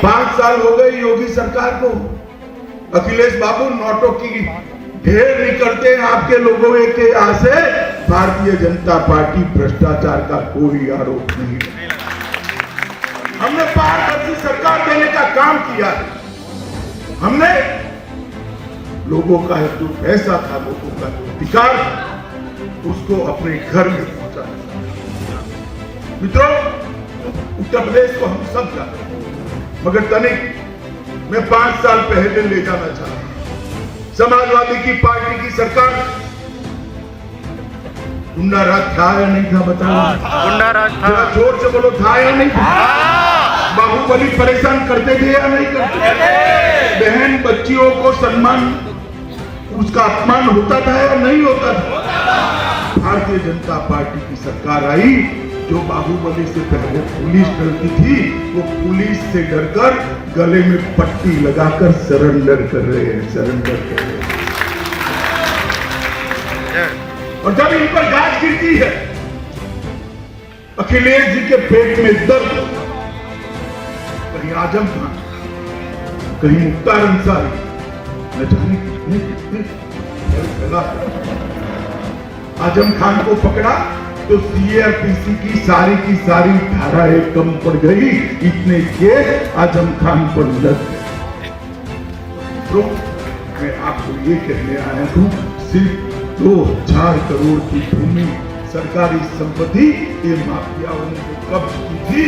5 साल हो गए योगी सरकार को। अखिलेश बाबू, नोटों की ढेर निकलते हैं आपके लोगों के यहाँ से। भारतीय जनता पार्टी भ्रष्टाचार का कोई आरोप नहीं है। हमने पारदर्शी सरकार देने का काम किया है। हमने लोगों का जो पैसा था, लोगों का जो अधिकार था, उसको अपने घर में पहुंचाया। मित्रों, उत्तर प्रदेश को हम सब जानते हैं, मगर तनिक मैं 5 साल पहले ले जाना चाहता हूं। समाजवादी की पार्टी की सरकार, गुंडा राज था या नहीं था बताओ? गुंडा राज था। जोर से बोलो, था या नहीं था? बाहुबली परेशान करते थे या नहीं करते? बहन बच्चियों को सम्मान, उसका अपमान होता था या नहीं होता था? भारतीय जनता पार्टी की सरकार आई, जो बाहुबली से पहले पुलिस डरती थी, वो पुलिस से डरकर गले में पट्टी लगाकर सरेंडर कर रहे हैं, सरेंडर कर रहे हैं। और जब इन पर गाज गिरती है, अखिलेश जी के पेट में दर्द, कहीं आजम खान, कहीं मुख्तार अंसारी, न जाने कितने आजम खान को पकड़ा तो सीआरपीसी की सारी धाराएं कम पड़ गई, इतने केस आजम खान पर लग गए। तो मैं आपको ये कहने आया हूं, सिर्फ 2,000 करोड़ की भूमि, सरकारी संपत्ति, ये माफियाओं ने जो कब्ज की थी,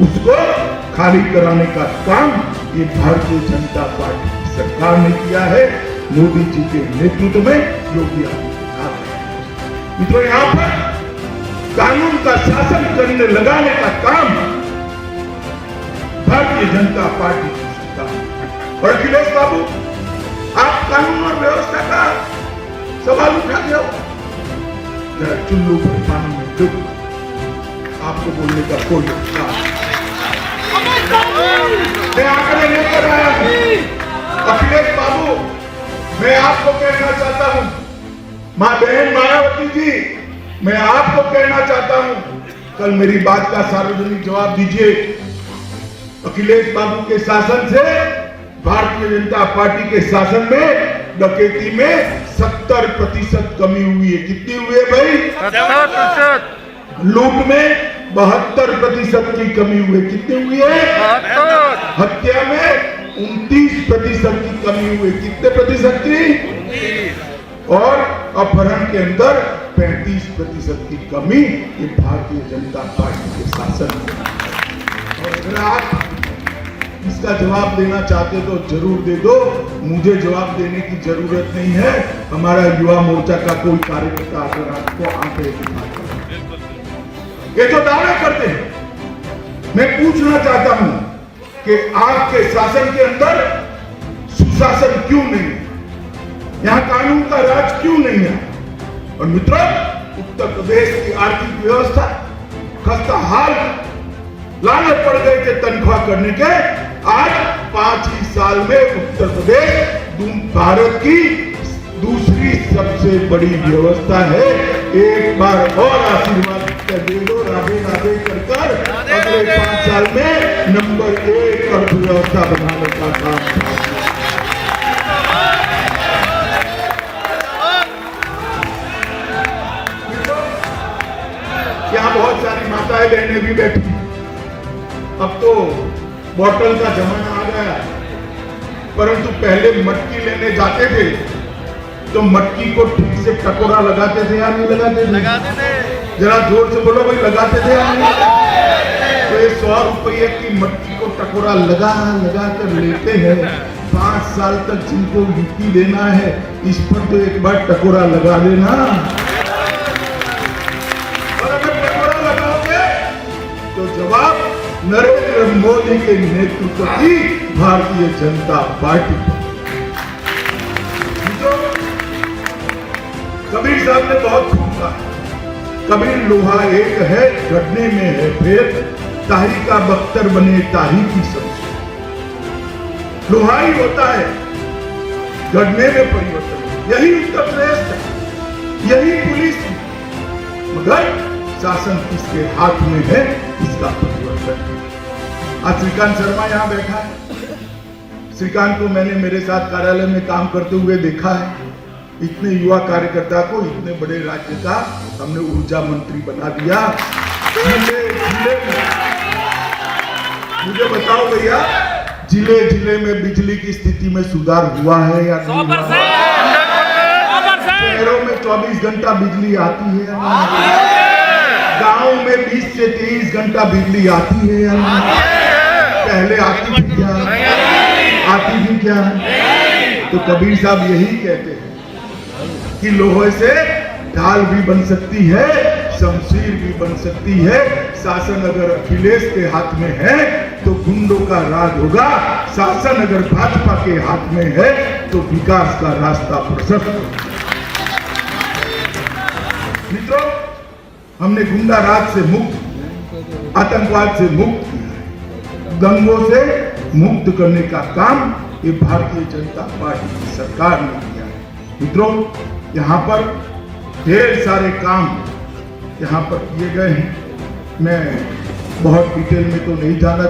उसको खाली कराने का काम ये भारतीय जनता पार्टी की सरकार ने किया है, मोदी जी के नेतृत्व में, योगी आदित्यनाथ। मित्रों, यहाँ पर कानून का शासन करने लगाने का काम भारतीय जनता पार्टी की सरकार। और अखिलेश बाबू, आप कानून और व्यवस्था का सवाल उठाते हो, जरा चुल्लू पर पानी में डूब, आपको बोलने का कोई अधिकार मैं आंकड़े लेकर आया हूं। अखिलेश बाबू, मैं आपको कहना चाहता हूं, मां बहन मायावती जी, मैं आपको कहना चाहता हूं, कल मेरी बात का सार्वजनिक जवाब दीजिए। अखिलेश बाबू के शासन से भारतीय जनता पार्टी के शासन में डकैती में 70% कमी हुई है। कितनी हुई है भाई? 70%। लूट में 72% की कमी हुई है। कितनी हुई है? हत्या में 29% की कमी हुई। कितने प्रतिशत की? और अपहरण के अंदर 35% की कमी, ये भारतीय जनता पार्टी के शासन में। और अगर आप इसका जवाब देना चाहते तो जरूर दे दो, मुझे जवाब देने की जरूरत नहीं है। हमारा युवा मोर्चा का कोई कार्यकर्ता अगर आपको आंकड़े दिखाता है, ये जो दावा करते हैं, मैं पूछना चाहता हूं कि आपके शासन के अंदर सुशासन क्यों नहीं है? यहां कानून का राज क्यों नहीं है? और मित्रों, उत्तर प्रदेश की आर्थिक व्यवस्था खस्ता हाल, लाने पड़ गए थे तनख्वाह करने के। आज 5 ही साल में उत्तर प्रदेश भारत की दूसरी सबसे बड़ी व्यवस्था है। एक बार और आशीर्वाद दे दो, राधे राधे कर अगले 5 साल में नंबर 1 अर्थव्यवस्था बनाने का काम। यहाँ बहुत सारी माताएं बहनें भी बैठी। अब तो बोतल का जमाना आ गया, परंतु पहले मटकी लेने जाते थे तो मटकी को ठीक से टकोरा लगाते थे या नहीं लगाते थे? लगाते थे। जरा जोर से बोलो भाई, लगाते थे या नहीं? तो ये 100 रुपये की मटकी को टकोरा लगा कर लेते हैं। 5 साल तक जिनको यूपी देना है, इस पर तो एक बार टकोरा लगा लेना। तो जवाब नरेंद्र मोदी के नेतृत्व की भारतीय जनता पार्टी। कबीर साहब ने बहुत खूब कहा, कबीर लोहा एक है गढ़ने में है भेद, ताही का बख्तर बने ताही की समझ। लोहा ही होता है, गढ़ने में परिवर्तन। यही उत्तर प्रदेश है, यही पुलिस है, मगर शासन किसके हाथ में है, इसका परिवर्तन। आज श्रीकांत शर्मा यहाँ बैठा है। श्रीकांत को मैंने मेरे साथ कार्यालय में काम करते हुए देखा है। इतने युवा कार्यकर्ता को इतने बड़े राज्य का हमने ऊर्जा मंत्री बना दिया। जिले जिले में मुझे बताओ भैया, जिले जिले में बिजली की स्थिति में सुधार हुआ है या नहीं हुआ? शहरों में 24 घंटा बिजली आती है या नहीं? गाँव में 20 से 23 घंटा बिजली आती है या नहीं? पहले आती थी क्या? आती थी क्या? तो कबीर साहब यही कहते हैं कि लोहे से ढाल भी बन सकती है, शमशीर भी बन सकती है। शासन अगर अखिलेश के हाथ में है तो गुंडों का राज होगा। शासन अगर भाजपा के हाथ में है तो विकास का रास्ता प्रशस्त होगा। मित्रों, हमने गुंडा राज से मुक्त, आतंकवाद से मुक्त किया है। दंगों से मुक्त करने का काम ये भारतीय जनता पार्टी की सरकार ने किया है। मित्रों, यहाँ पर ढेर सारे काम यहाँ पर किए गए हैं। मैं बहुत डिटेल में तो नहीं जाना